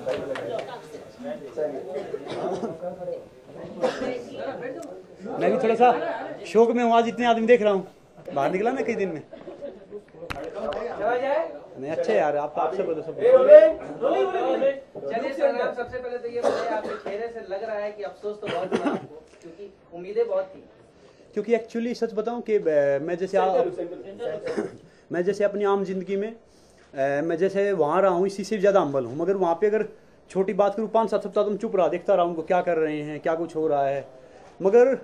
मैं भी थोड़ा सा शौक में हूँ, आज इतने आदमी देख रहा हूँ, बाहर निकला ना कई दिन में। नहीं अच्छे यार, आपसे बोलो सब। चलिए संग्राम, सबसे पहले तो ये बताइए, आपके चेहरे से लग रहा है कि अफसोस तो बहुत हुआ, क्योंकि उम्मीदें बहुत थी। क्योंकि एक्चुअली सच बताऊं कि मैं जैसे अपनी आम जिंदगी में मैं जैसे वहाँ रहा हूँ, इसी से ज़्यादा अम्बल हूँ। मगर वहाँ पे अगर छोटी बात करूँ, 5-7 सप्ताह तो मैं चुप रहा, देखता रहा उनको क्या कर रहे हैं, क्या कुछ हो रहा है। मगर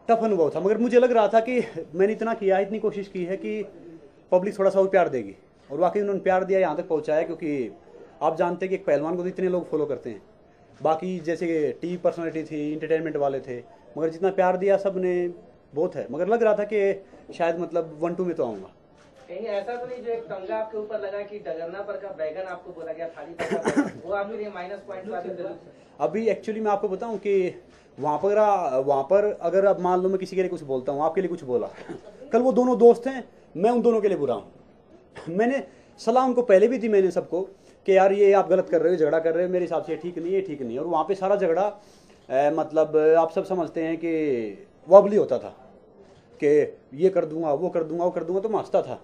टफ अनुभव था। मगर मुझे लग रहा था कि मैंने इतना किया है, इतनी कोशिश की है कि पब्लिक थोड़ा सा और प्यार देगी, और वाकई उन्होंने प्यार दिया, यहाँ तक पहुँचाया। क्योंकि आप जानते हैं कि एक पहलवान को तो इतने लोग फॉलो करते हैं, बाकी जैसे टीवी पर्सनालिटी थी, इंटरटेनमेंट वाले थे, मगर जितना प्यार दिया सब ने बहुत है। मगर लग रहा था कि शायद मतलब 1-2 में तो आऊँगा। कहीं ऐसा तो नहीं जो एक तंगा आपके ऊपर लगा कि डगरना पर का बैगन आपको बोला गया थाली पर का, वो आपके लिए माइनस पॉइंट साबित हुआ? अभी एक्चुअली मैं आपको बताऊं कि वहाँ पर अगर अब मान लो मैं किसी के लिए कुछ बोलता हूँ, आपके लिए कुछ बोला, कल वो दोनों दोस्त हैं, मैं उन दोनों के लिए बुरा हूँ। मैंने सलाह उनको पहले भी दी, मैंने सबको कि यार ये आप गलत कर रहे हो, झगड़ा कर रहे हो, मेरे हिसाब से ठीक नहीं है, ठीक नहीं है। और वहाँ पे सारा झगड़ा मतलब आप सब समझते हैं कि वबली होता था कि ये कर दूंगा, वो कर दूंगा, वो कर दूंगा, तो मैं हंसता था।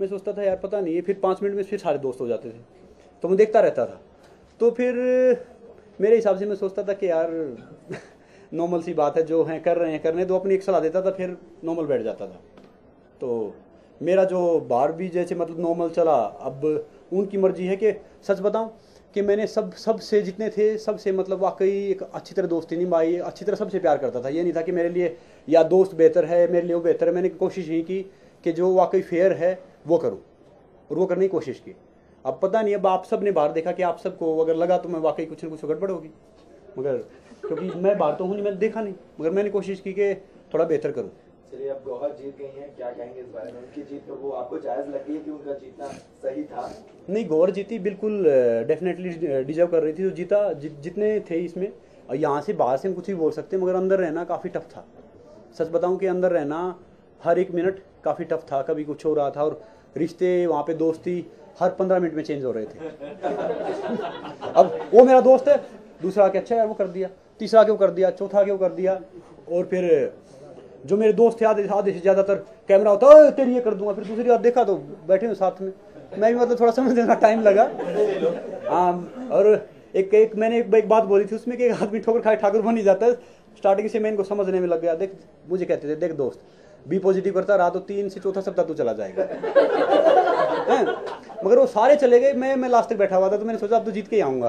मैं सोचता था यार पता नहीं है, फिर 5 मिनट में फिर सारे दोस्त हो जाते थे, तो मैं देखता रहता था। तो फिर मेरे हिसाब से मैं सोचता था कि यार नॉर्मल सी बात है, जो हैं कर रहे हैं करने दो, अपनी एक सलाह देता था, फिर नॉर्मल बैठ जाता था। तो मेरा जो बाहर भी जैसे मतलब नॉर्मल चला, अब उनकी मर्जी है। कि सच बताऊं कि मैंने सबसे जितने थे सबसे मतलब वाकई एक अच्छी तरह दोस्ती निभाई, अच्छी तरह सबसे प्यार करता था। ये नहीं था कि मेरे लिए या दोस्त बेहतर है, मेरे लिए वो बेहतर है। मैंने कोशिश यही की कि जो वाकई फेयर है वो करूं, और वो करने की कोशिश की। अब पता नहीं, अब आप सब ने बाहर देखा कि आप सबको अगर लगा तो मैं वाकई कुछ न कुछ गड़बड़ होगी, मगर क्योंकि मैं बाहर तो हूँ नहीं, मैंने देखा नहीं, मगर मैंने कोशिश की कि थोड़ा बेहतर करूँ। चलिए, अब गौहर जीत गई हैं, क्या कहेंगे इस बारे में? उनकी जीत तो वो आपको जायज़ लगी है कि उनका जीतना सही था? नहीं, गौहर जीती, बिल्कुल डेफिनेटली डिजर्व कर रही थी। जो जीता जितने थे इसमें, यहाँ से बाहर से हम कुछ भी बोल सकते हैं, मगर अंदर रहना काफ़ी टफ था। सच बताऊं कि अंदर रहना हर एक मिनट काफ़ी टफ था, कभी कुछ हो रहा था। और रिश्ते वहाँ पे, दोस्ती हर 15 मिनट में चेंज हो रहे थे। अब वो मेरा दोस्त है, दूसरा आके अच्छा यार वो कर दिया, तीसरा आके वो कर दिया, चौथा आके वो कर दिया। और फिर जो मेरे दोस्त थे आधे से ज़्यादातर कैमरा होता है तेरी ये कर दूंगा, फिर दूसरी बात देखा तो बैठे हुए साथ में, मैं भी मतलब थोड़ा समझने का टाइम लगा। हाँ, और एक मैंने एक बात बोली थी उसमें कि एक आदमी ठोकर खाए ठाकुर बन ही जाता है। स्टार्टिंग से मैं इनको समझने में लग गया। देख, मुझे कहते थे देख दोस्त, बी पॉजिटिव करता रहा तो 3 से 4था सप्ताह तू चला जाएगा। मगर वो सारे चले गए, मैं लास्ट तक बैठा हुआ था, तो मैंने सोचा अब तो जीत के ही आऊँगा।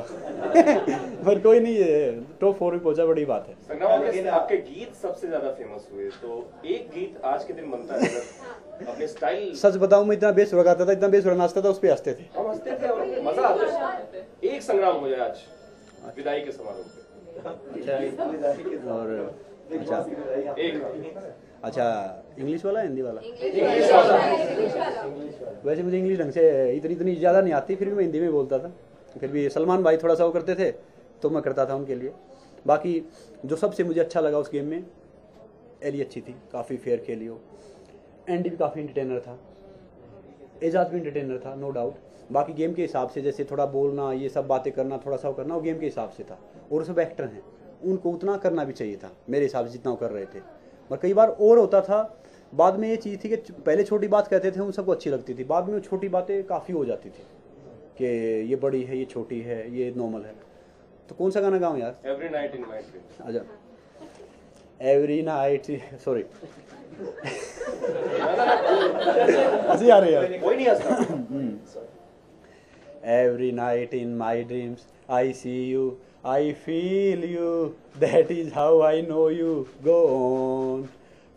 पर कोई नहीं, टॉप 4 में पहुंचा, बड़ी बात है। संग्राम, आपके गीत सबसे ज्यादा फेमस हुए, तो एक गीत आज के दिन बनता है अपने स्टाइल। सच बताऊं, मैं इतना बेसुरा गाता था, इतना बेसुरा नाचता था, उस पे हंसते थे, हम हंसते थे और मजा आता है। एक संग्राम हो जाए आज विदाई के समारोह पे। और अच्छा इंग्लिश वाला, हिंदी वाला? वैसे मुझे इंग्लिश ढंग से इतनी ज़्यादा नहीं आती, फिर भी मैं हिंदी में बोलता था। फिर भी सलमान भाई थोड़ा सा वो करते थे तो मैं करता था उनके लिए। बाकी जो सबसे मुझे अच्छा लगा उस गेम में, एली अच्छी थी, काफ़ी फेयर खेली हो। एंडी भी काफ़ी इंटरटेनर था, एजाज भी इंटरटेनर था, नो डाउट। बाकी गेम के हिसाब से जैसे थोड़ा बोलना, ये सब बातें करना, थोड़ा सा वो करना, वो गेम के हिसाब से था। और सब एक्टर हैं, उनको उतना करना भी चाहिए था मेरे हिसाब से जितना वो कर रहे थे। और कई बार और होता था, बाद में ये चीज़ थी कि पहले छोटी बात कहते थे, उन सबको अच्छी लगती थी, बाद में वो छोटी बातें काफ़ी हो जाती थी कि ये बड़ी है, ये छोटी है, ये नॉर्मल है। तो कौन सा गाना गाऊँ यार? Every night in my dream. अच्छा, एवरी नाइट, सॉरी हंसी आ रही है, कोई नहीं हंसता। Every night in my dreams I see you, I feel you, that is how I know you. Go on,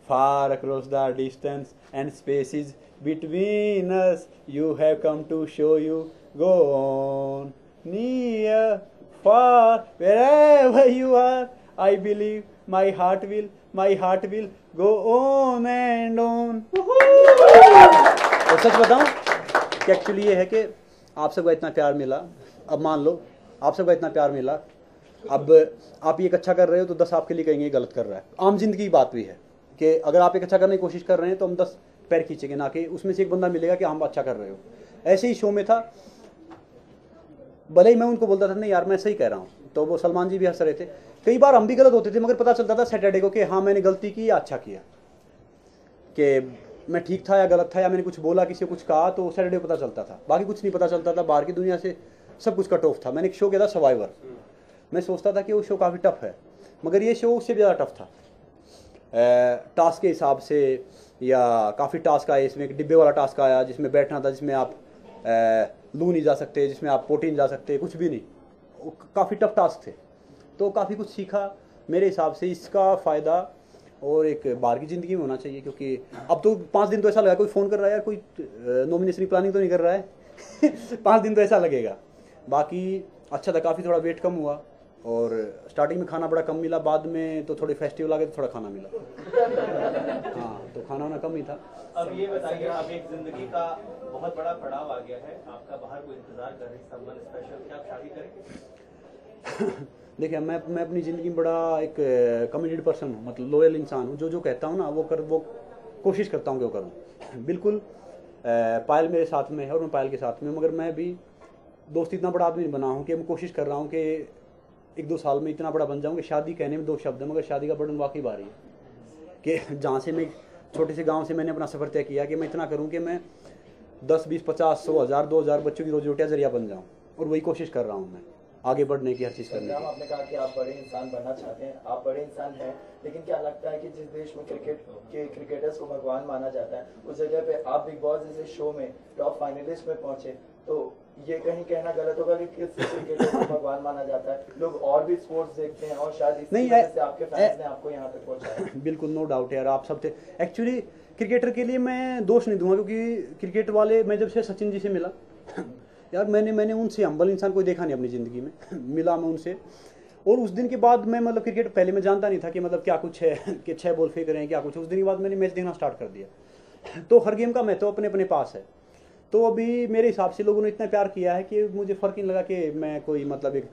far across the distance and spaces between us, you have come to show you. Go on, near, far, wherever you are, I believe my heart will go on and on. और सच बताऊं कि actually ये है कि आप सबका इतना प्यार मिला। अब मान लो आप सबका इतना प्यार मिला, अब आप ये एक अच्छा कर रहे हो तो 10 आपके लिए कहेंगे गलत कर रहा है। आम जिंदगी की बात भी है कि अगर आप एक अच्छा करने की कोशिश कर रहे हैं तो हम 10 पैर खींचेंगे, ना कि उसमें से एक बंदा मिलेगा कि हम अच्छा कर रहे हो। ऐसे ही शो में था, भले ही मैं उनको बोलता था नहीं यार मैं सही कह रहा हूँ, तो वो सलमान जी भी हंस रहे थे। कई बार हम भी गलत होते थे, मगर पता चलता था सैटरडे को कि हाँ मैंने गलती की या अच्छा किया, कि मैं ठीक था या गलत था, या मैंने कुछ बोला, किसी को कुछ कहा, तो सैटरडे को पता चलता था। बाकी कुछ नहीं पता चलता था, बाहर की दुनिया से सब कुछ कट ऑफ था। मैंने एक शो किया था सर्वाइवर, मैं सोचता था कि वो शो काफ़ी टफ है, मगर ये शो उससे भी ज़्यादा टफ था टास्क के हिसाब से, या काफ़ी टास्क आए। इसमें एक डिब्बे वाला टास्क आया जिसमें बैठना था, जिसमें आप लू नहीं जा सकते, जिसमें आप पोटी नहीं जा सकते, कुछ भी नहीं, काफ़ी टफ टास्क थे। तो काफ़ी कुछ सीखा मेरे हिसाब से। इसका फ़ायदा और एक बाहर की ज़िंदगी में होना चाहिए, क्योंकि अब तो 5 दिन तो ऐसा लगा कोई फ़ोन कर रहा है यार, कोई नॉमिनेशन की प्लानिंग तो नहीं कर रहा है 5 दिन तो ऐसा लगेगा। बाकी अच्छा था, काफ़ी थोड़ा वेट कम हुआ, और स्टार्टिंग में खाना बड़ा कम मिला, बाद में तो थोड़े फेस्टिवल आ गए तो थोड़ा खाना मिला। हाँ, तो खाना वाना कम ही था। अब ये बताइए, अब एक जिंदगी का बहुत बड़ा पड़ाव आ गया है, आपका बाहर कोई इंतजार कर रही समवन स्पेशल, क्या आप शादी करेंगे? देखिए, मैं अपनी ज़िंदगी में बड़ा एक कमिटेड पर्सन हूँ, मतलब लॉयल इंसान हूँ। जो कहता हूँ ना वो कोशिश करता हूँ कि वो करूँ। बिल्कुल पायल मेरे साथ में है और मैं पायल के साथ में, मगर मैं भी दोस्त इतना बड़ा आदमी नहीं बना हूँ कि मैं कोशिश कर रहा हूँ कि 1-2 साल में इतना बड़ा बन जाऊँ कि शादी कहने में 2 शब्द है, मगर शादी का बर्डन वाकई भारी है। कि जहाँ से मैं छोटे से गाँव से मैंने अपना सफ़र तय किया कि मैं इतना करूँ कि मैं 10, 20, 50, 100, 1000, 2000 बच्चों की रोजी रोटियाँ जरिया बन जाऊँ, और वही कोशिश कर रहा हूँ मैं आगे बढ़ने की, हर चीज़ करने की। आपने कहा कि आप बड़े इंसान बनना चाहते हैं, आप बड़े इंसान हैं, लेकिन क्या लगता है कि जिस देश में क्रिकेट के क्रिकेटर्स को भगवान माना जाता है, उस जगह पे आप बिग बॉस जैसे शो में टॉप फाइनलिस्ट में पहुंचे, तो ये कहीं कहना गलत होगा कि किस क्रिकेटर को भगवान माना जाता है? लोग और भी स्पोर्ट्स देखते हैं, और शायद इसी वजह से आपके फैंस ने आपको यहाँ तक पहुँचाया। बिल्कुल, नो डाउट यार, आप सब थे। एक्चुअली क्रिकेटर के लिए मैं दोष नहीं दूंगा, क्योंकि क्रिकेट वाले, मैं जब से सचिन जी से मिला यार, मैंने उनसे हम्बल इंसान कोई देखा नहीं अपनी ज़िंदगी में मिला मैं उनसे। और उस दिन के बाद मैं, मतलब क्रिकेट पहले मैं जानता नहीं था कि मतलब क्या कुछ है कि 6 बॉल फेंक रहे हैं, क्या कुछ। उस दिन के बाद मैंने मैच देखना स्टार्ट कर दिया। तो हर गेम का महत्व अपने अपने पास है। तो अभी मेरे हिसाब से लोगों ने इतना प्यार किया है कि मुझे फ़र्क नहीं लगा कि मैं कोई मतलब एक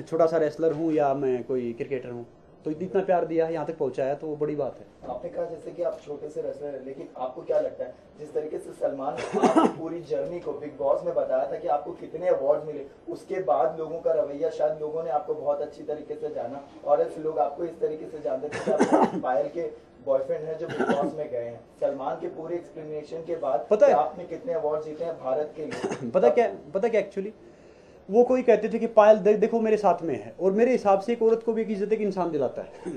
छोटा सा रेसलर हूँ या मैं कोई क्रिकेटर हूँ। तो इतना प्यार दिया है, यहाँ तक पहुँचाया, तो वो बड़ी बात है। आपने कहा जैसे कि आप छोटे से रेसलर हैं, लेकिन आपको क्या लगता है जिस तरीके से सलमान आपकी पूरी जर्नी को बिग बॉस में बताया था कि आपको कितने अवार्ड मिले, उसके बाद लोगों का रवैया, शायद लोगों ने आपको बहुत अच्छी तरीके से जाना, और ऐसे लोग आपको इस तरीके से जानते थे कि आप पायल के बॉयफ्रेंड है जो बिग बॉस में गए हैं। सलमान के पूरे एक्सप्लेनेशन के बाद पता है आपने कितने अवार्ड जीते हैं भारत के लिए? पता क्या एक्चुअली वो कोई कहते थे कि पायल देखो मेरे साथ में है, और मेरे हिसाब से एक औरत को भी एक इज्जत, एक इंसान दिलाता है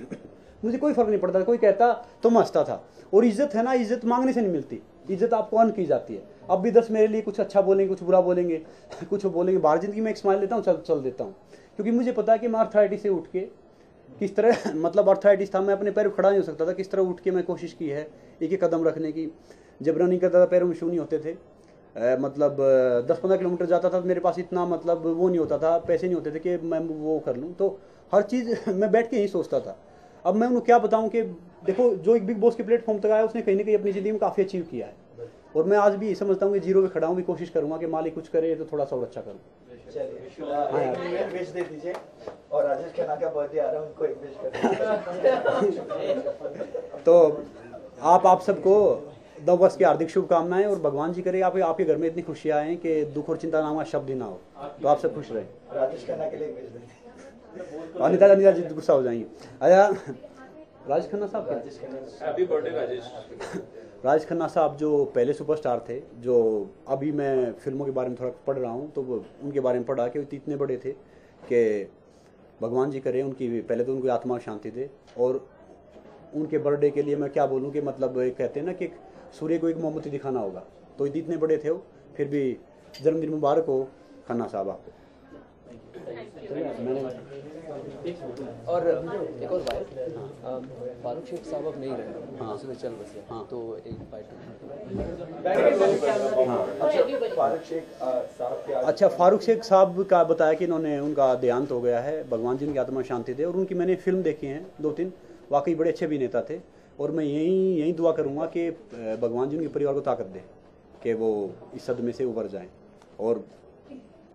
मुझे कोई फर्क नहीं पड़ता, कोई कहता तो मैं हंसता था। और इज्जत है ना, इज्जत मांगने से नहीं मिलती, इज्जत आपको अर्न की जाती है। अब भी 10 मेरे लिए कुछ अच्छा बोलेंगे, कुछ बुरा बोलेंगे कुछ बोलेंगे, बाहर जिंदगी में एक स्माइल देता हूँ, चल देता हूँ, क्योंकि मुझे पता है कि मैं अर्थराइटिस से उठ के किस तरह मतलब अर्थराइटिस था, मैं अपने पैर खड़ा नहीं हो सकता था, किस तरह उठ के मैं कोशिश की है एक कदम रखने की। जब रनिंग करता था पैरों में शू नहीं होते थे, मतलब 10-15 किलोमीटर जाता था, मेरे पास इतना मतलब वो नहीं होता था, पैसे नहीं होते थे कि मैं वो कर लूँ। तो हर चीज़ मैं बैठ के यही सोचता था। अब मैं उन्हें क्या बताऊं कि देखो, जो एक बिग बॉस के प्लेटफॉर्म तक आया उसने कहीं ना कहीं अपनी ज़िंदगी में काफ़ी अचीव किया है, और मैं आज भी समझता हूँ कि जीरो पे खड़ा हूँ, भी कोशिश करूँगा कि मालिक कुछ करे तो थोड़ा सा और अच्छा करूँ। चलिए विश दे दीजिए, और राजेश खन्ना का बर्थडे आ रहा है, उनको एक विश कर। तो आप सबको नववर्ष की हार्दिक शुभकामनाएं, और भगवान जी करे आपके घर में इतनी खुशियाँ आएँ कि दुख और चिंता नामा शब्द ही ना हो, तो आप सब खुश रहें। राजेश खन्ना के लिए विश दे। अनिता जी गुस्सा हो जाएंगी। अच्छा, राजेश खन्ना साहब, हैप्पी बर्थडे राजेश। राजेश खन्ना साहब जो पहले सुपरस्टार थे, जो अभी मैं फिल्मों के बारे में थोड़ा पढ़ रहा हूँ, तो वो उनके बारे में पढ़ा कि वो इतने बड़े थे कि भगवान जी करे उनकी, पहले तो उनकी आत्मा शांति दे, और उनके बर्थडे के लिए मैं क्या बोलूँ कि मतलब कहते हैं ना कि सूर्य को एक मोमबत्ती दिखाना होगा, तो इतने बड़े थे वो, फिर भी जन्मदिन मुबारक हो खन्ना साहब आपको। और एक और बात, फारूक शेख साहब अब नहीं रहे, हाँ उसमें चल बसे, हाँ तो एक अच्छा, फारूक शेख साहब का बताया कि इन्होंने, उनका देहांत हो गया है, भगवान जी उनकी आत्मा शांति दे। और उनकी मैंने फिल्म देखी हैं 2-3, वाकई बड़े अच्छे अभिनेता थे, और मैं यही दुआ करूँगा कि भगवान जी उनके परिवार को ताकत दे कि वो इस सदमे से उबर जाएं, और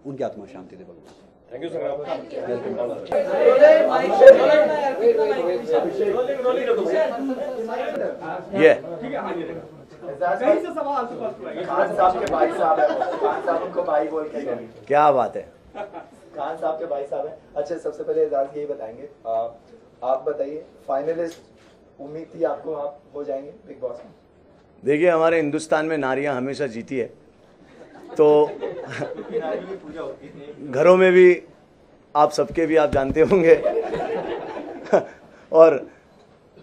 उनकी आत्मा शांति दे भगवान। Thank you sir. ये खान साहब के भाई साहब है, खान साहब उनको भाई बोल के। क्या बात है। खान साहब के भाई साहब हैं। अच्छा, सबसे पहले एजाज यही बताएंगे, आप बताइए, फाइनलिस्ट उम्मीद थी आपको आप हो जाएंगे बिग बॉस में? देखिए, हमारे हिंदुस्तान में नारियां हमेशा जीती है, तो घरों में भी आप सबके भी आप जानते होंगे और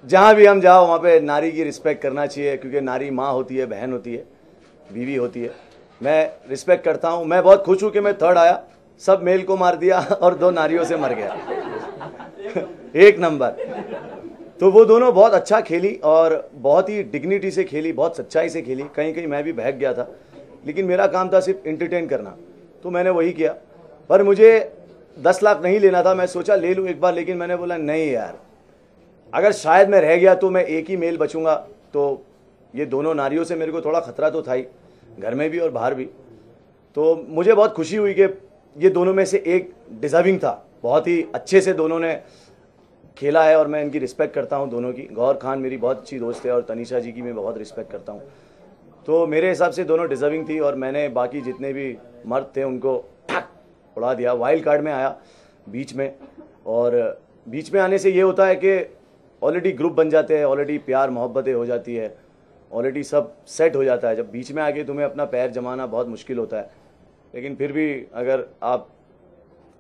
जहाँ भी हम जाओ वहाँ पे नारी की रिस्पेक्ट करना चाहिए, क्योंकि नारी माँ होती है, बहन होती है, बीवी होती है। मैं रिस्पेक्ट करता हूँ। मैं बहुत खुश हूँ कि मैं थर्ड आया, सब मेल को मार दिया और 2 नारियों से मर गया एक नंबर। तो वो दोनों बहुत अच्छा खेली और बहुत ही डिग्निटी से खेली, बहुत सच्चाई से खेली। कहीं कहीं मैं भी बहक गया था, लेकिन मेरा काम था सिर्फ एंटरटेन करना, तो मैंने वही किया। पर मुझे 10 लाख नहीं लेना था, मैं सोचा ले लूँ एक बार, लेकिन मैंने बोला नहीं यार, अगर शायद मैं रह गया तो मैं एक ही मेल बचूंगा, तो ये दोनों नारियों से मेरे को थोड़ा खतरा तो था ही, घर में भी और बाहर भी। तो मुझे बहुत खुशी हुई कि ये दोनों में से एक डिजर्विंग था। बहुत ही अच्छे से दोनों ने खेला है और मैं इनकी रिस्पेक्ट करता हूँ दोनों की। गौहर खान मेरी बहुत अच्छी दोस्त है और तनीषा जी की मैं बहुत रिस्पेक्ट करता हूँ। तो मेरे हिसाब से दोनों डिजर्विंग थी और मैंने बाकी जितने भी मर्द थे उनको उड़ा दिया। वाइल्ड कार्ड में आया बीच में, और बीच में आने से ये होता है कि ऑलरेडी ग्रुप बन जाते हैं, ऑलरेडी प्यार मोहब्बतें हो जाती है, ऑलरेडी सब सेट हो जाता है। जब बीच में आके तुम्हें अपना पैर जमाना बहुत मुश्किल होता है, लेकिन फिर भी अगर आप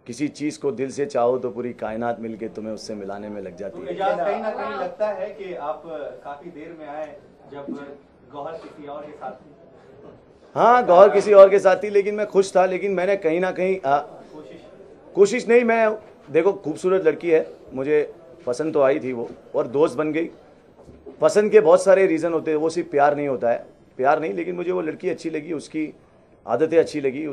किसी चीज़ को दिल से चाहो तो पूरी कायनात मिलके तुम्हें उससे मिलाने में लग जाती है। एजाज, कहीं ना कहीं लगता है कि आप काफी देर में आए जब गौहर किसी और के साथ थी। हाँ, गौहर किसी और के साथ थी, लेकिन मैं खुश था। लेकिन मैंने कहीं ना कहीं कोशिश नहीं, मैं देखो खूबसूरत लड़की है, मुझे पसंद तो आई थी वो, और दोस्त बन गई। पसंद के बहुत सारे रीज़न होते हैं, वो सिर्फ प्यार नहीं होता है, प्यार नहीं, लेकिन मुझे वो लड़की अच्छी लगी, उसकी आदतें अच्छी लगी,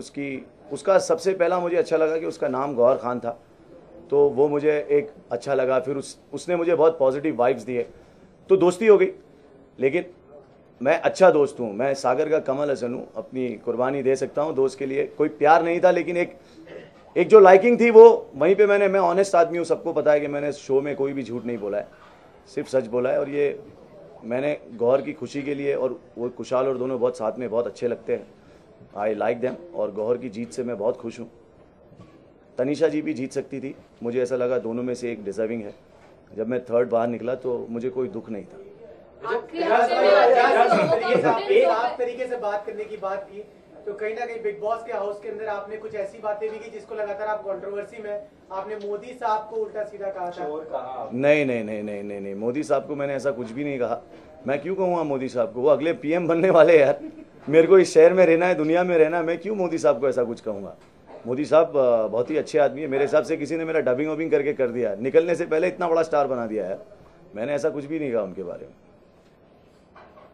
उसका सबसे पहला मुझे अच्छा लगा कि उसका नाम गौहर खान था, तो वो मुझे एक अच्छा लगा। फिर उसने मुझे बहुत पॉजिटिव वाइब्स दिए, तो दोस्ती हो गई। लेकिन मैं अच्छा दोस्त हूँ, मैं सागर का कमल हसन हूँ, अपनी कुर्बानी दे सकता हूँ दोस्त के लिए। कोई प्यार नहीं था, लेकिन एक जो लाइकिंग थी वो वहीं पे मैं ऑनेस्ट आदमी हूँ, सबको पता है कि मैंने शो में कोई भी झूठ नहीं बोला है, सिर्फ सच बोला है। और ये मैंने गौहर की खुशी के लिए, और वो कुशाल और दोनों बहुत साथ में बहुत अच्छे लगते हैं, आई लाइक देम। और गौहर की जीत से मैं बहुत खुश हूँ। तनीषा जी भी जीत सकती थी, मुझे ऐसा लगा दोनों में से एक डिजर्विंग है। जब मैं थर्ड बाहर निकला तो मुझे कोई दुख नहीं था। आप तरीके से बात करने की बात की, तो कहीं ना कहीं बिग बॉस के हाउस के अंदर आपने कुछ ऐसी बातें भी की जिसको लगातार आप कंट्रोवर्सी में, आपने मोदी साहब को उल्टा सीधा कहा था। नहीं, मोदी साहब को मैंने ऐसा कुछ भी नहीं कहा। मैं क्यों कहूँगा मोदी साहब को, वो अगले पीएम बनने वाले हैं यार। मेरे को इस शहर में रहना है, दुनिया में रहना है, मैं क्यों मोदी साहब को ऐसा कुछ कहूँगा। मोदी साहब बहुत ही अच्छे आदमी है, मेरे हिसाब से किसी ने मेरा डबिंग वबिंग करके कर दिया, निकलने से पहले इतना बड़ा स्टार बना दिया है। मैंने ऐसा कुछ भी नहीं कहा उनके बारे में।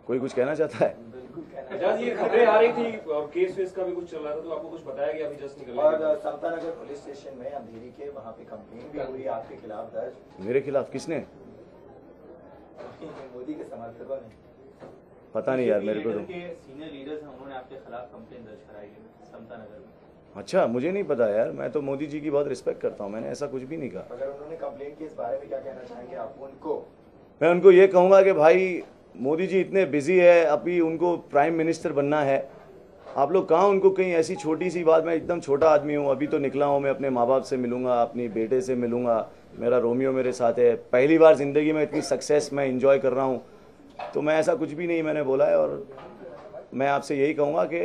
कोई कुछ कहना चाहता है? एजाज, ये खबरें आ रही थी और केस वेस का भी कुछ चल रहा था, तो आपको कुछ बताया गया अभी जस्ट निकला? और समतानगर पुलिस स्टेशन में अंधेरी के वहाँ पे कंप्लेंट भी हुई आपके खिलाफ दर्ज। मेरे खिलाफ किसने? मोदी के समर्थकों ने। पता नहीं यार, मेरे को तो सीनियर लीडर्स हैं, उन्होंने आपके खिलाफ कंप्लेंट दर्ज कराई है समतानगर में। अच्छा, मुझे नहीं पता यार, मैं तो मोदी जी की बहुत रिस्पेक्ट करता हूँ, मैंने ऐसा कुछ भी नहीं कहा। अगर उन्होंने कंप्लेंट की, इस बारे में क्या कहना चाहेंगे आप उनको? मैं उनको ये कहूँगा कि भाई मोदी जी इतने बिजी है, अभी उनको प्राइम मिनिस्टर बनना है। आप लोग कहाँ उनको कहीं ऐसी छोटी सी बात, मैं एकदम छोटा आदमी हूँ, अभी तो निकला हूँ, मैं अपने माँ बाप से मिलूंगा, अपनी बेटे से मिलूंगा, मेरा रोमियो मेरे साथ है, पहली बार ज़िंदगी में इतनी सक्सेस मैं इंजॉय कर रहा हूँ। तो मैं ऐसा कुछ भी नहीं मैंने बोला है। और मैं आपसे यही कहूँगा कि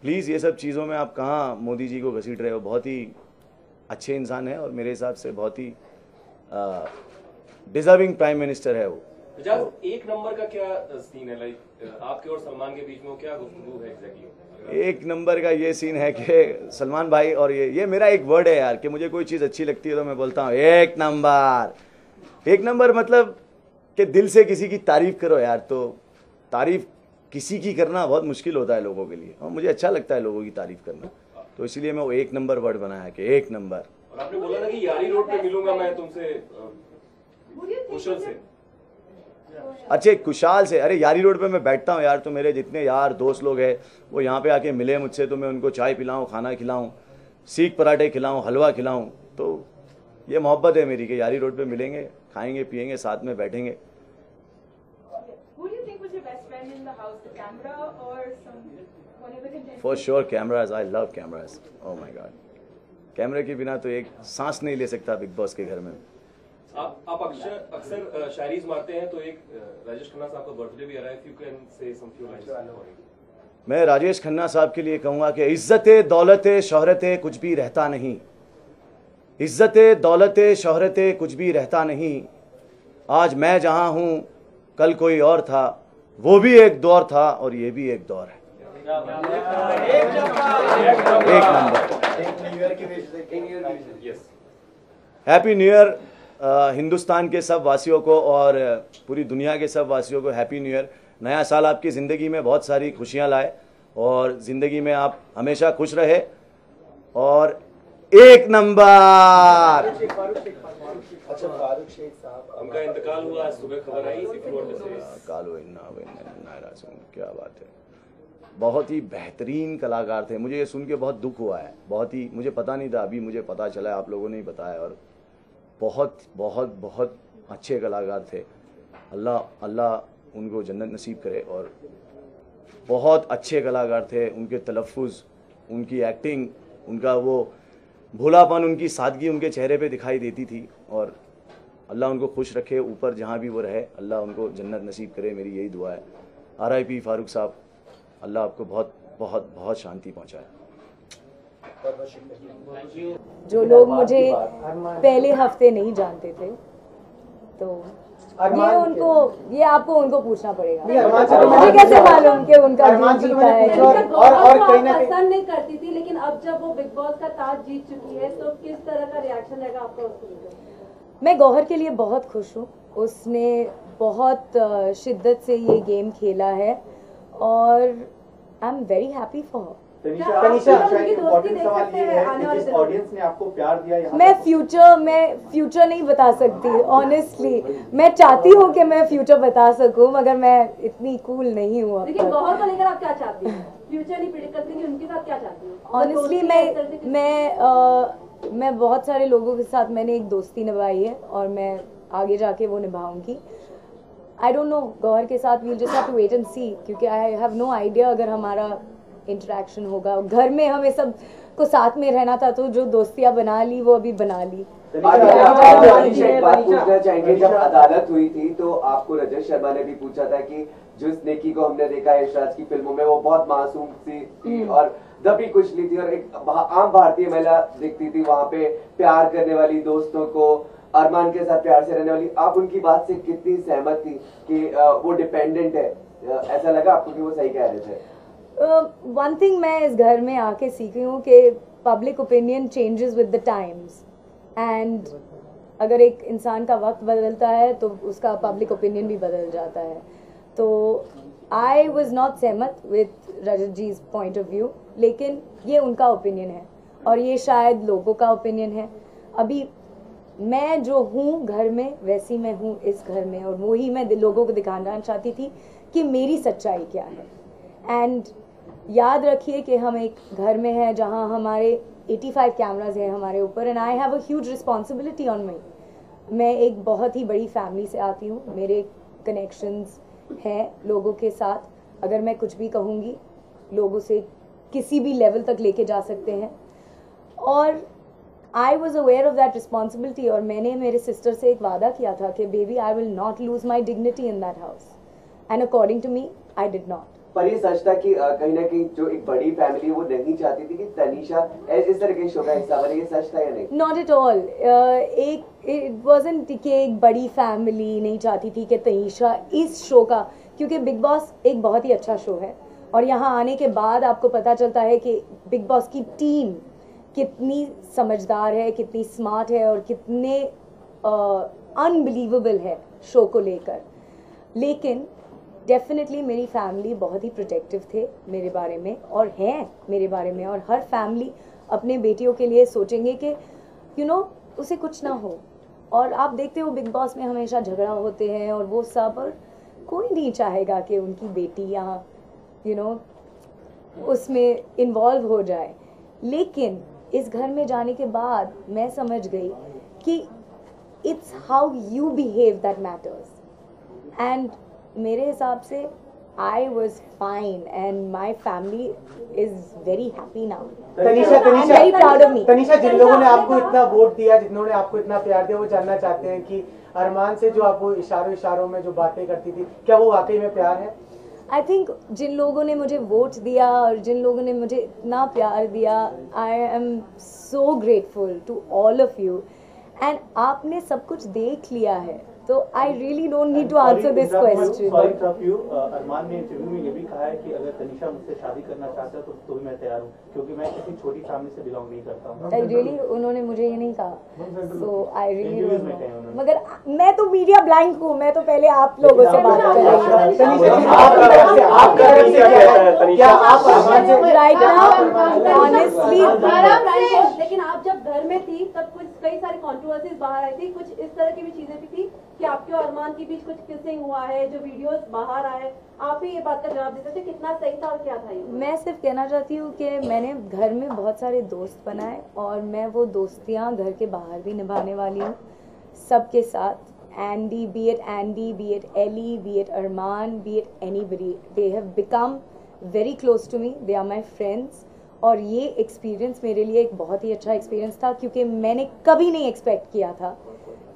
प्लीज़ ये सब चीज़ों में आप कहाँ मोदी जी को घसीट रहे हो। बहुत ही अच्छे इंसान है और मेरे हिसाब से बहुत ही डिजर्विंग प्राइम मिनिस्टर है वो। एजाज, एक नंबर का क्या सीन है, लाइक आपके और सलमान के बीच में, वो क्या गुफ्तगू है एग्जैक्टली? एक नंबर का ये सीन है कि सलमान भाई, और ये मेरा एक वर्ड है यार, कि मुझे कोई चीज़ अच्छी लगती है तो मैं बोलता हूँ एक नंबर। एक नंबर मतलब कि दिल से किसी की तारीफ करो यार। तो तारीफ किसी की करना बहुत मुश्किल होता है लोगों के लिए, और मुझे अच्छा लगता है लोगों की तारीफ करना, तो इसलिए मैं वो एक नंबर वर्ड बनाया कि एक नंबर। और आपने बोला था कि यारी रोड पे मिलूंगा मैं तुमसे, कुशल से। अच्छा, कुशाल से? अरे यारी रोड पे मैं बैठता हूँ यार, तो मेरे जितने यार दोस्त लोग हैं वो यहाँ पे आके मिले मुझसे, तो मैं उनको चाय पिलाऊँ, खाना खिलाऊँ, सीख पराठे खिलाऊँ, हलवा खिलाऊँ। तो ये मोहब्बत है मेरी कि यारी रोड पे मिलेंगे, खाएंगे पिएंगे, साथ में बैठेंगे। For sure cameras, I love cameras. Oh my God. कैमरे के बिना तो एक सांस नहीं ले सकता बिग बॉस के घर में। आप अक्सर शायरीज मारते हैं, तो एक राजेश खन्ना साहब का बर्थडे भी आ रहा है, if you can say some few lines. मैं राजेश खन्ना साहब के लिए कहूँगा कि इज्जत दौलत शोहरत कुछ भी रहता नहीं, इज्जत दौलत शोहरत कुछ भी रहता नहीं। आज मैं जहाँ हूँ कल कोई और था, वो भी एक दौर था और ये भी एक दौर है। एक number. Happy new year Hindustan के सब वासियों को और पूरी दुनिया के सब वासियों को हैप्पी न्यू ईयर। नया साल आपकी ज़िंदगी में बहुत सारी खुशियां लाए और ज़िंदगी में आप हमेशा खुश रहे। और एक नंबर। अच्छा, फारूक शेख साहब, उनका इंतकाल हुआ आज सुबह, खबर आई। क्या बात है, बहुत ही बेहतरीन कलाकार थे। मुझे ये सुन के बहुत दुख हुआ है, बहुत ही, मुझे पता नहीं था, अभी मुझे पता चला है, आप लोगों ने ही बताया। और बहुत बहुत बहुत अच्छे कलाकार थे। अल्लाह उनको जन्नत नसीब करे। और बहुत अच्छे कलाकार थे, उनके तलफ़ुज़, उनकी एक्टिंग, उनका वो भोलापन, उनकी सादगी उनके चेहरे पे दिखाई देती थी। और अल्लाह उनको खुश रखे, ऊपर जहाँ भी वो रहे, अल्लाह उनको जन्नत नसीब करे, मेरी यही दुआ है। RIP फारूक साहब, अल्लाह आपको बहुत बहुत बहुत शांति पहुँचाए। जो लोग मुझे पहले हफ्ते नहीं जानते थे, तो ये आपको उनको पूछना पड़ेगा। मुझे कैसे मालूम कि उनका दिल जीता है। और कहीं ना कहीं पसंद नहीं करती थी, लेकिन अब जब वो बिग बॉस का ताज जीत चुकी है, तो किस तरह का रिएक्शन रहेगा आपका उसको लेकर? मैं गौहर के लिए बहुत खुश हूँ। उसने बहुत शिद्दत से ये गेम खेला है और I am very happy for her. Tanisha, important सवाल ये है कि जिस ऑडियंस ने आपको प्यार दिया, मैं फ्यूचर नहीं बता सकती ऑनेस्टली। मैं चाहती हूँ कि मैं फ्यूचर बता सकूँ, मगर मैं इतनी कूल नहीं हूँ। लेकिन गौहर को लेकर आप क्या चाहती हैं? फ्यूचर नहीं प्रेडिक्ट करती, उनके साथ क्या चाहती हैं? ऑनेस्टली मैं बहुत सारे लोगों के साथ मैंने एक दोस्ती निभाई है और मैं आगे जाके वो निभाऊंगी। आई डोंट नो, गौहर के साथ we'll just have to wait and see, क्योंकि आई हैव नो आइडिया अगर हमारा इंटरेक्शन होगा। घर में हमें सब को साथ में रहना था, तो जो दोस्तियां बना ली वो अभी बना ली। पूछना चाहेंगे, जब अदालत हुई थी तो आपको रजत शर्मा ने भी पूछा था कि जिस नेकी को हमने देखा यशराज की फिल्मों में, वो बहुत मासूम सी थी और दबी कुछ नहीं थी और एक आम भारतीय महिला दिखती थी वहाँ पे, प्यार करने वाली, दोस्तों को, अरमान के साथ प्यार से रहने वाली। आप उनकी बात से कितनी सहमत थी कि वो डिपेंडेंट है? ऐसा लगा आपको कि वो सही कह रहे थे? वन थिंग मैं इस घर में आके सीखी हूँ कि public opinion changes with the times, and अगर एक इंसान का वक्त बदलता है तो उसका पब्लिक ओपिनियन भी बदल जाता है। तो आई वॉज नॉट सहमत with Rajat ji's point of view, लेकिन ये उनका ओपिनियन है और ये शायद लोगों का ओपिनियन है। अभी मैं जो हूँ घर में, वैसी मैं हूँ इस घर में, और वही मैं लोगों को दिखाना चाहती थी कि मेरी सच्चाई क्या है। एंड याद रखिए कि हम एक घर में हैं जहाँ हमारे 85 कैमराज हैं हमारे ऊपर, and I have a huge responsibility on me. मैं एक बहुत ही बड़ी फैमिली से आती हूँ, मेरे कनेक्शंस हैं लोगों के साथ। अगर मैं कुछ भी कहूँगी, लोगों से किसी भी लेवल तक लेके जा सकते हैं, और I was aware of that responsibility. और मैंने मेरे सिस्टर से एक वादा किया था कि baby, I will not lose my dignity in that house, and according to me I did not. पर ये सच था कि कहीं ना कहीं जो एक बड़ी फैमिली वो नहीं चाहती थी कि तनीषा इस तरह के शो का हिस्सा बने, ये सच था या नहीं? Not at all. It wasn't कि एक बड़ी फैमिली नहीं चाहती थी कि तनीषा इस शो का, क्योंकि बिग बॉस एक बहुत ही अच्छा शो है और यहाँ आने के बाद आपको पता चलता है कि बिग बॉस की टीम कितनी समझदार है, कितनी स्मार्ट है और कितने अनबिलीवेबल है शो को लेकर। लेकिन डेफिनेटली मेरी फैमिली बहुत ही प्रोटेक्टिव थे मेरे बारे में और हैं मेरे बारे में, और हर फैमिली अपने बेटियों के लिए सोचेंगे कि उसे कुछ ना हो। और आप देखते हो बिग बॉस में हमेशा झगड़ा होते हैं और वो सब, और कोई नहीं चाहेगा कि उनकी बेटी यहाँ उसमें इन्वॉल्व हो जाए। लेकिन इस घर में जाने के बाद मैं समझ गई कि it's how you behave that matters, and मेरे हिसाब से I was fine and my family is very happy now. Tanisha I'm very proud of me. Tanisha, जिन लोगों ने आपको इतना वोट दिया, जिन्होंने आपको इतना प्यार दिया, वो जानना चाहते हैं कि अरमान से जो आप वो इशारों में जो बातें करती थी, क्या वो वाकई में प्यार है? I think जिन लोगों ने मुझे वोट दिया और जिन लोगों ने मुझे इतना प्यार दिया, I am so grateful to all of you. And आपने सब कुछ देख लिया है, तो I really don't need to answer this question. अरमान ने इंटरव्यू में ये भी कहा है कि अगर तनीषा मुझसे शादी करना चाहता है तो भी मैं तैयार हूँ, क्योंकि मैं किसी छोटी फैमिली से बिलोंग नहीं करता हूँ। Really, उन्होंने मुझे ये नहीं कहा, so I really don't know. मगर मैं तो मीडिया ब्लैंक हूँ, मैं तो पहले आप लोगों से बात कर रही हूँ। Right now, honestly, लेकिन आप जब घर में थी तब कुछ कई सारी कंट्रोवर्सीज बाहर आई थी, कुछ इस तरह की भी चीजें भी थी कि आपके और अरमान के बीच कुछ किसिंग हुआ है, जो वीडियोस बाहर आए, आप ही ये बात का जवाब देते थे कितना सही था और क्या था ये? मैं सिर्फ कहना चाहती हूँ कि मैंने घर में बहुत सारे दोस्त बनाए और मैं वो दोस्तियाँ घर के बाहर भी निभाने वाली हूँ सबके साथ. Andy, be it Ellie, be it Arman, be it anybody, they have become very close to me. They are my friends. और ये एक्सपीरियंस मेरे लिए एक बहुत ही अच्छा एक्सपीरियंस था, क्योंकि मैंने कभी नहीं एक्सपेक्ट किया था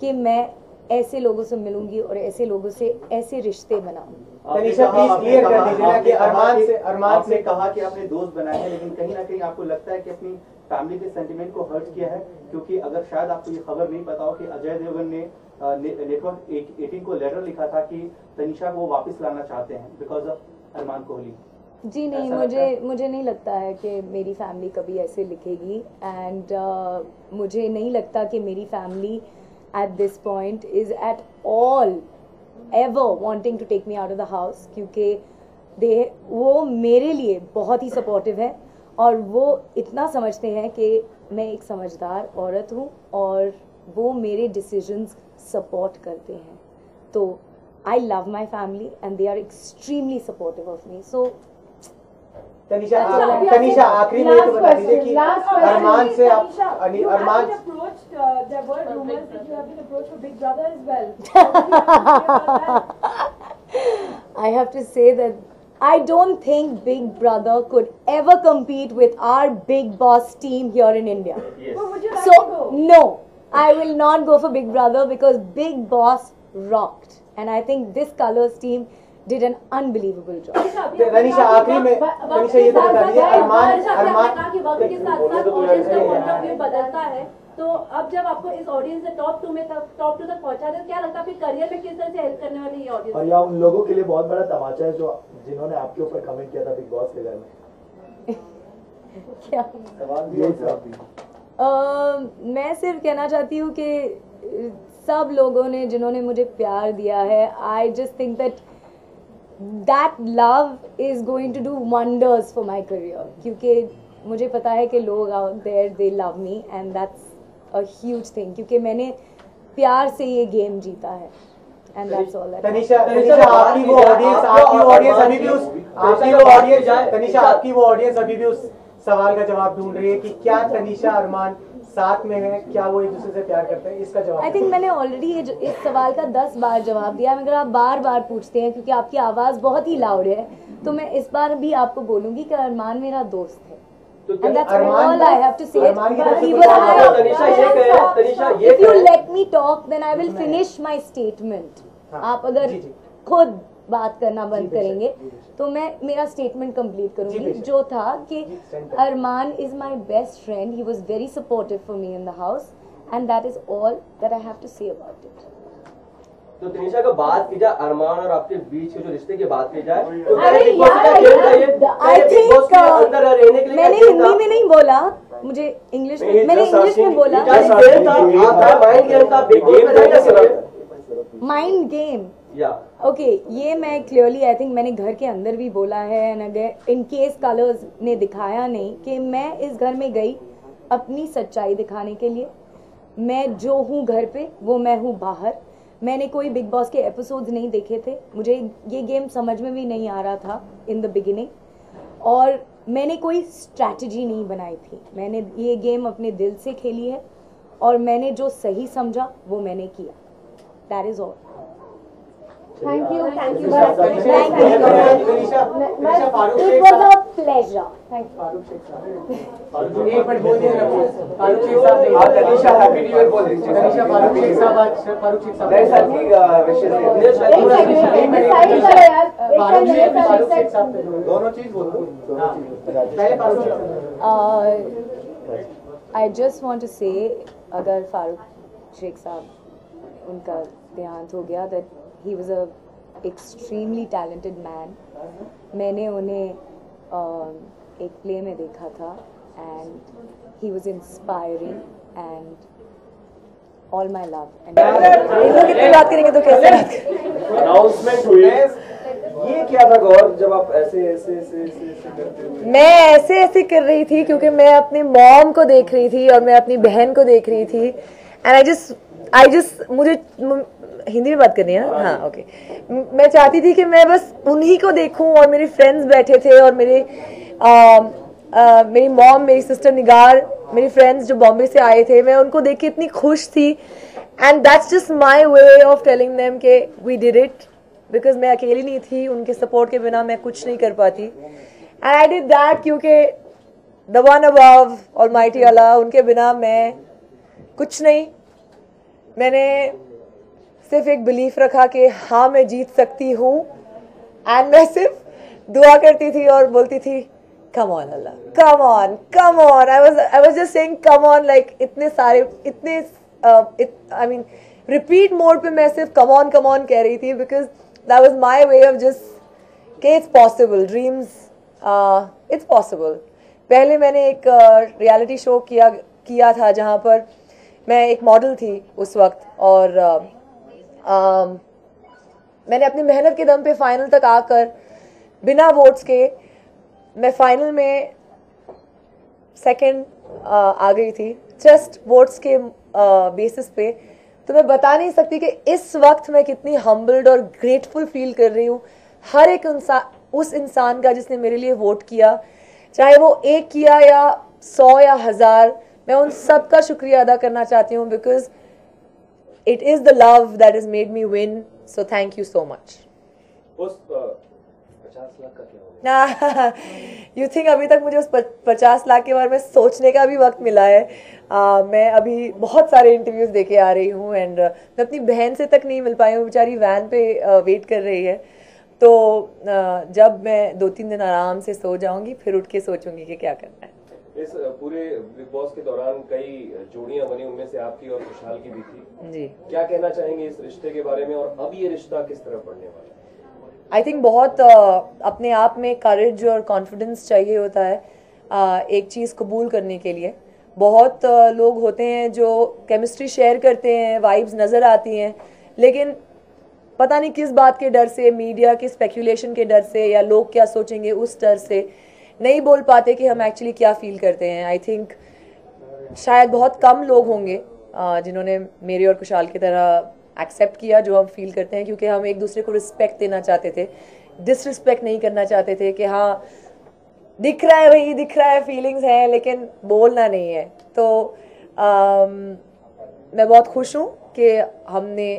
कि मैं ऐसे लोगों से मिलूंगी और ऐसे लोगों से ऐसे रिश्ते बनाऊंगी. तनीषा, प्लीज क्लियर कर दीजिए ना कि अरमान से कहा कि आपने दोस्त बनाए हैं, लेकिन कहीं ना कहीं आपको लगता है कि अपनी फैमिली के सेंटिमेंट को हर्ट किया है, क्योंकि अगर शायद आपको ये खबर नहीं पता हो कि अजय देवगन ने नेटवर्क 18 को लेटर लिखा था कि तनीषा को वापस लाना चाहते हैं बिकॉज ऑफ अरमान कोहली. जी नहीं, मुझे नहीं लगता है कि मेरी फैमिली कभी ऐसे लिखेगी. एंड मुझे नहीं लगता कि मेरी family at this point is at all ever wanting to take me out of the house, क्योंकि वो मेरे लिए बहुत ही सपोर्टिव है और वो इतना समझते हैं कि मैं एक समझदार औरत हूँ और वो मेरे डिसीजंस सपोर्ट करते हैं. तो I love my family and they are extremely supportive of me. So Tanisha, आखिरी में तो बता दीजिए कि अरमान से आप अरमान there were rumors that you have been approached for Big Brother as well. I have to say that I don't think Big Brother could ever compete with our Big Boss team here in India. Yes. Well, would you like so to go? No, I will not go for Big Brother because Big Boss rocked, and I think this Colors team did an unbelievable job. Tanisha, आखिरी में तनीषा ये तो बता दीजिए अरमान के वक्त के साथ ऑडियंस का पॉइंट ऑफ व्यू बदलता है, तो अब जब आपको इस ऑडियंस से टॉप 2 तक पहुंचा है, क्या लगता है आपके करियर में किस तरह से हेल्प करने वाली ये ऑडियंस? और यहाँ उन लोगों के लिए बहुत बड़ा तमाचा है जो जिन्होंने आपके ऊपर कमेंट किया था बिग बॉस के घर में. क्या मैं सिर्फ कहना चाहती हूँ कि सब लोगों ने जिन्होंने मुझे प्यार दिया है, I just think that love is going to do wonders for my career, क्योंकि मुझे पता है कि लोग out there they love me and that's a huge thing, क्योंकि मैंने प्यार से ये गेम जीता है and that's all. तनीषा, आपकी वो ऑडियंस अभी भी उस सवाल का जवाब ढूंढ रही है कि क्या तनीषा अरमान साथ में है, क्या वो एक दूसरे से प्यार करते हैं, इसका जवाब. आई थिंक मैंने ऑलरेडी इस सवाल का 10 बार जवाब दिया. मगर आप बार बार पूछते हैं क्योंकि आपकी आवाज बहुत ही लाउड है, तो मैं इस बार भी आपको बोलूंगी कि अरमान मेरा दोस्त है. And that's all I have to say. If you let me talk, then I will finish my statement. आप अगर खुद बात करना बंद करेंगे तो मैं मेरा स्टेटमेंट कंप्लीट करूंगी, जो था कि Armaan is my best friend. He was very supportive for me in the house and that is all that I have to say about it. तो तनीषा का बात की जाए अरमान और आपके बीच के जो रिश्ते की बात की जाए, तो आई थिंक मैंने हिंदी में नहीं बोला, मुझे इंग्लिश में, मैंने इंग्लिश में बोला. माइंड गेम, ओके, ये मैं क्लियरली आई थिंक मैंने घर के अंदर भी बोला है. एंड अगर इन केस कलर्स ने दिखाया नहीं कि मैं इस घर में गई अपनी सच्चाई दिखाने के लिए. मैं जो हूँ घर पे वो मैं हूँ बाहर. मैंने कोई बिग बॉस के एपिसोड्स नहीं देखे थे, मुझे ये गेम समझ में भी नहीं आ रहा था इन द बिगिनिंग, और मैंने कोई स्ट्रैटेजी नहीं बनाई थी. मैंने ये गेम अपने दिल से खेली है और मैंने जो सही समझा वो मैंने किया. That is all. Thank you. Thank you. Thank you. It was a pleasure. Thank you. एक मिनट बोल दीजिए फारूक शेख साहब ने आप तनीषा हैप्पी न्यू ईयर बोल दीजिए। तनीषा फारूक शेख साहब आज फारूक शेख साहब नए साल की विशेष फारूक शेख साहब दोनों चीज बोल दो। पहले Farooq Sheikh I just want to say अगर फारूक शेख साहब उनका देहांत हो गया that he was a extremely talented man. मैंने उन्हें एक प्ले में देखा था and he was inspiring and all my love. And इन लोग इतनी बात करेंगे तो कैसे बात करेंगे? अनाउंसमेंट हुई, ये क्या था गौर जब आप ऐसे ऐसे ऐसे ऐसे ऐसे करते हुए? मैं ऐसे ऐसे कर रही थी क्योंकि मैं अपनी मॉम को देख रही थी और मैं अपनी बहन को देख रही थी एंड आई जस्ट मुझे हिंदी में बात करनी है ना? हाँ ओके। मैं चाहती थी कि मैं बस उन्हीं को देखूं और मेरे फ्रेंड्स बैठे थे और मेरी मॉम, मेरी सिस्टर निगार, मेरी फ्रेंड्स जो बॉम्बे से आए थे, मैं उनको देख के इतनी खुश थी and that's just my way of telling them के वी डिड इट बिकॉज मैं अकेली नहीं थी, उनके सपोर्ट के बिना मैं कुछ नहीं कर पाती एंड आई डिड दैट क्योंकि द वन अबव ऑलमाइटी अल्लाह, उनके बिना मैं कुछ नहीं। मैंने सिर्फ एक बिलीफ रखा कि हाँ मैं जीत सकती हूँ एंड मैं सिर्फ दुआ करती थी और बोलती थी come on Allah, come on, come on. I was just saying come on like इतने सारे इतने आई मीन रिपीट मोड पे मैं सिर्फ कम ऑन कह रही थी because that was my way of just के it's possible, dreams it's possible. पहले मैंने एक रियलिटी शो किया था जहाँ पर मैं एक मॉडल थी उस वक्त और मैंने अपनी मेहनत के दम पे फाइनल तक आकर बिना वोट्स के मैं फाइनल में सेकंड आ गई थी जस्ट वोट्स के बेसिस पे। तो मैं बता नहीं सकती कि इस वक्त मैं कितनी हम्बल्ड और ग्रेटफुल फील कर रही हूँ हर एक उस इंसान का जिसने मेरे लिए वोट किया, चाहे वो एक किया या 100 या 1000। मैं उन सब का शुक्रिया अदा करना चाहती हूँ because it is the love that is made me win, so thank you so much. उस 50 लाख का क्या होगा? यू थिंक अभी तक मुझे उस 50 लाख के बारे में सोचने का भी वक्त मिला है। मैं अभी बहुत सारे इंटरव्यूज देके आ रही हूँ एंड मैं अपनी बहन से तक नहीं मिल पाई हूँ, बेचारी वैन पे वेट कर रही है। तो जब मैं 2-3 दिन आराम से सो जाऊंगी फिर उठ के सोचूंगी कि क्या करना है। इस पूरे बिग बॉस के दौरान कई जोड़ियां बनी, उनमें से आपकी और खुशहाल की भी थी जी। क्या कहना चाहेंगे इस रिश्ते के बारे में और अब ये रिश्ता किस तरह बढ़ने वाला है? आई थिंक बहुत अपने आप में करेज और कॉन्फिडेंस चाहिए होता है एक चीज़ कबूल करने के लिए। बहुत लोग होते हैं जो केमिस्ट्री शेयर करते हैं, वाइब्स नज़र आती हैं, लेकिन पता नहीं किस बात के डर से, मीडिया के स्पेकुलेशन के डर से या लोग क्या सोचेंगे उस डर से नहीं बोल पाते कि हम एक्चुअली क्या फील करते हैं। आई थिंक शायद बहुत कम लोग होंगे जिन्होंने मेरे और कुशाल की तरह एक्सेप्ट किया जो हम फील करते हैं, क्योंकि हम एक दूसरे को रिस्पेक्ट देना चाहते थे, डिसरिस्पेक्ट नहीं करना चाहते थे कि हाँ दिख रहा है भाई, दिख रहा है, फीलिंग्स हैं लेकिन बोलना नहीं है। तो मैं बहुत खुश हूँ कि हमने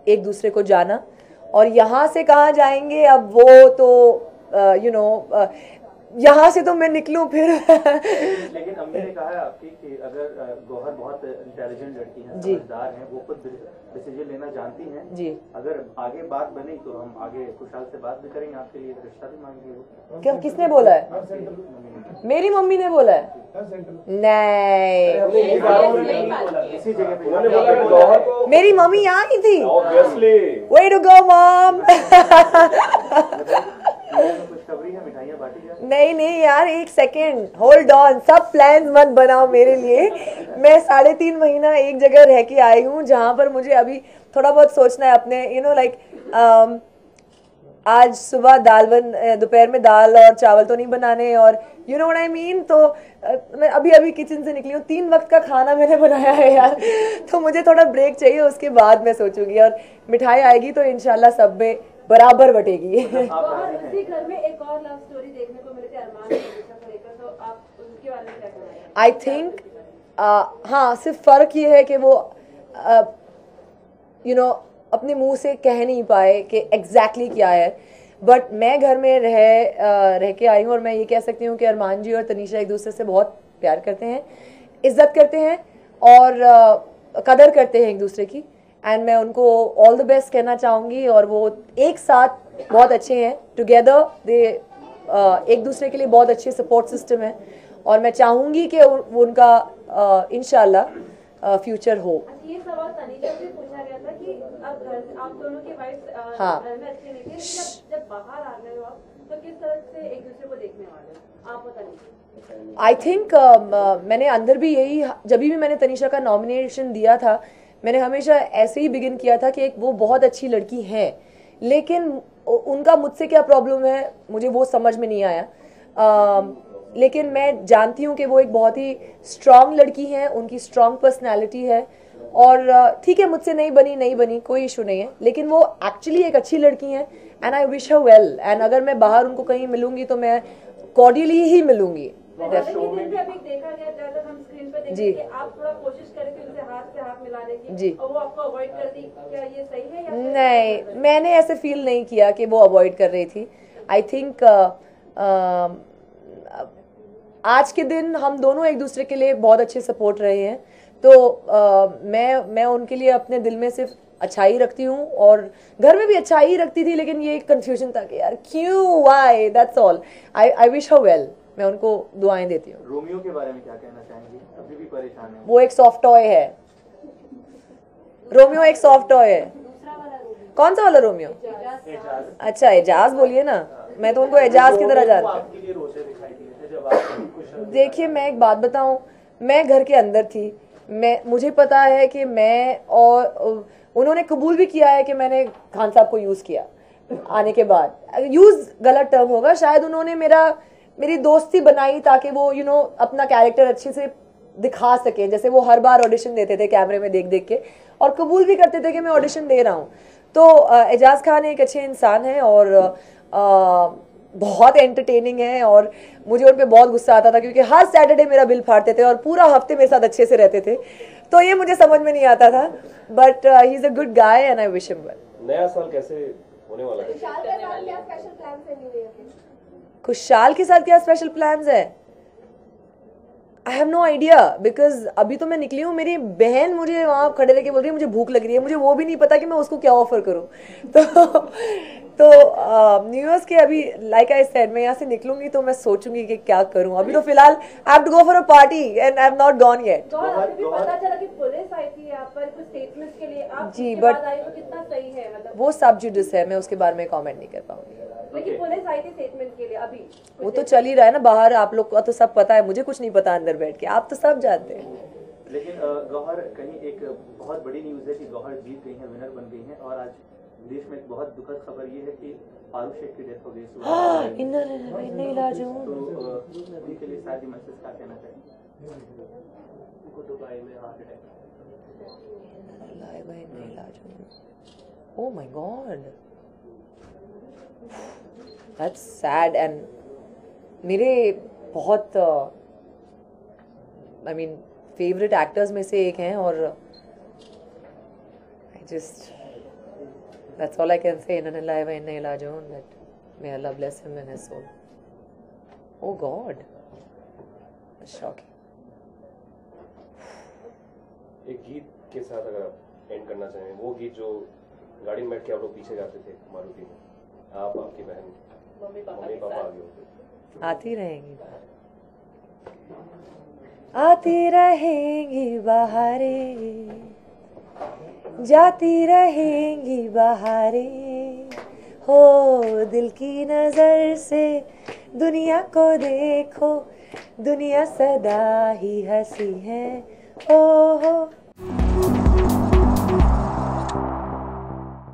एक दूसरे को जाना और यहाँ से कहाँ जाएंगे अब वो तो यहाँ से तो मैं निकलूं फिर। लेकिन अम्मी ने कहा है आपकी कि अगर गौहर बहुत इंटेलिजेंट लड़की हैं, समझदार हैं, वो खुद डिसीजन लेना जानती हैं जी, अगर आगे बात बनी तो हम आगे खुशहाल से बात भी करेंगे, आपके लिए रिश्ता भी मांगेंगे। क्या किसने बोला है? मेरी मम्मी ने बोला है? नहीं, इसी जगह पे मेरी मम्मी यहाँ ही थी। Way to go mom. नहीं यार, एक सेकेंड होल्ड ऑन, सब प्लान मत बनाओ मेरे लिए। मैं 3.5 महीना एक जगह रह के आई हूँ जहाँ पर मुझे अभी थोड़ा बहुत सोचना है अपने लाइक आज सुबह दोपहर में दाल और चावल तो नहीं बनाने, और you know what I mean. तो मैं अभी किचन से निकली हूँ, 3 वक्त का खाना मैंने बनाया है यार, तो मुझे थोड़ा ब्रेक चाहिए, उसके बाद मैं सोचूंगी। और मिठाई आएगी तो इंशाल्लाह सब में बराबर बटेगी। उसी घर में एक और लव स्टोरी देखने को मिली थी अरमान को लेकर, तो आप उनके बारे में क्या कहेंगे? आई थिंक हाँ, सिर्फ फर्क ये है कि वो अपने मुंह से कह नहीं पाए कि एग्जैक्टली क्या है, बट मैं घर में रह के आई हूँ और मैं ये कह सकती हूँ कि अरमान जी और तनीषा एक दूसरे से बहुत प्यार करते हैं, इज्जत करते हैं और कदर करते हैं एक दूसरे की। एंड मैं उनको ऑल द बेस्ट कहना चाहूँगी और वो एक साथ बहुत अच्छे हैं, टुगेदर दे एक दूसरे के लिए बहुत अच्छे सपोर्ट सिस्टम है और मैं चाहूँगी कि उनका इंशाल्लाह फ्यूचर हो। ये सवाल तनीषा से पूछा गया था कि अब घर आप दोनों की वाइफ हाँ। घर में अच्छे नहीं थे, लेकिन जब बाहर आ गए हो आप तो किस तरह से एक दूसरे को देखने वाले हो आप बताइए। आई थिंक मैंने अंदर भी यही, जब भी मैंने तनीषा का नॉमिनेशन दिया था मैंने हमेशा ऐसे ही बिगिन किया था कि एक वो बहुत अच्छी लड़की है, लेकिन उनका मुझसे क्या प्रॉब्लम है मुझे वो समझ में नहीं आया। लेकिन मैं जानती हूँ कि वो एक बहुत ही स्ट्रांग लड़की है, उनकी स्ट्रांग पर्सनैलिटी है और ठीक है मुझसे नहीं बनी कोई इशू नहीं है, लेकिन वो एक्चुअली एक अच्छी लड़की है and I wish her well. And अगर मैं बाहर उनको कहीं मिलूंगी तो मैं कॉर्डियली ही मिलूंगी। देखा गया जब हम स्क्रीन पे देखे कि आप थोड़ा कोशिश करें कि उनसे हाथ से हाथ मिलाने की जी। और वो आपको अवॉइड कर दी, क्या ये सही है या नहीं, मैंने ऐसे फील नहीं किया कि वो अवॉइड कर रही थी। आई थिंक आज के दिन हम दोनों एक दूसरे के लिए बहुत अच्छे सपोर्ट रहे हैं, तो मैं उनके लिए अपने दिल में सिर्फ अच्छाई रखती हूँ और घर में भी अच्छाई रखती थी, लेकिन ये कंफ्यूजन था कि यार क्यों, why, that's all. I wish her well, मैं उनको दुआएं देती हूँ। रोमियो के बारे में क्या कहना चाहेंगे? अभी भी परेशान है वो एक सॉफ्ट टॉय है, रोमियो एक सॉफ्ट टॉय है। कौन सा वाला रोमियो? अच्छा एजाज बोलिए ना, मैं तो उनको एजाज की तरह जानती हूँ। देखिए मैं एक बात बताऊं, मैं घर के अंदर थी, मुझे पता है कि मैं और उन्होंने कबूल भी किया है कि मैंने खान साहब को यूज किया आने के बाद। यूज गलत टर्म होगा शायद, उन्होंने मेरी दोस्ती बनाई ताकि वो अपना कैरेक्टर अच्छे से दिखा सके, जैसे वो हर बार ऑडिशन देते थे कैमरे में देख देख के और कबूल भी करते थे कि मैं ऑडिशन दे रहा हूँ। तो एजाज खान एक अच्छे इंसान है और बहुत एंटरटेनिंग है और मुझे उन पे बहुत गुस्सा आता था क्योंकि हर सैटरडे मेरा बिल फाड़ते थे और पूरा हफ्ते मेरे साथ अच्छे से रहते थे, तो ये मुझे समझ में नहीं आता था, but he is a good guy and I wish him well. नया साल कैसे होने वाला है? खुशहाल के साथ क्या स्पेशल प्लान्स है? I have no idea, because अभी तो मैं निकली हूँ, मेरी बहन मुझे वहाँ खड़े रह के बोल रही है मुझे भूख लग रही है, मुझे वो भी नहीं पता कि मैं उसको क्या ऑफर करूँ। तो न्यू ईयर्स के अभी लाइक आई सेड मैं यहाँ से निकलूंगी तो मैं सोचूंगी कि क्या करूँ। अभी तो फिलहाल I have to go for a party and I have not gone yet. पता चला कि पुलिस आई थी यहाँ पर कुछ स्टेटमेंट्स के लिए, आप जी, उसके but बाद आई तो कितना सही है, मतलब वो सब जुडिस है, मैं उसके बारे में कमेंट नहीं कर पाऊंगी। लेकिन पुलिस आई थी स्टेटमेंट के लिए अभी वो तो चल ही रहा है ना बाहर, आप लोग को तो सब पता है, मुझे कुछ नहीं पता अंदर बैठ के, आप तो सब जानते हैं। लेकिन गौहर, कहीं एक बहुत बड़ी न्यूज है कि गौहर जीत गई है, विनर बन गई है और आज देश में एक बहुत दुखद खबर ये है कि फारूक शेख की डेथ हो गई। नहीं इलाज हूं तो उनके लिए शायद मैसेज क्या कहना चाहिए? उनको दुबई में heart attack. Oh my God, that's sad. And मेरे बहुत आई मीन फेवरेट एक्टर्स में से एक हैं और I just that's all I can say. Inna lillahi wa inna ilaihi raji'un. That may Allah bless him and his soul. Oh God, that's shocking. एक गीत के साथ अगर आप एंड करना चाहें, वो गीत जो गाड़ी में बैठ के आप लोग पीछे जाते थे मारुति में, आप, आपकी बहन, मम्मी पापा आगे होते, आती रहेंगी बहारें, जाती रहेंगी बहारें, हो दिल की नजर से दुनिया को देखो, दुनिया सदा ही हंसी है, ओ हो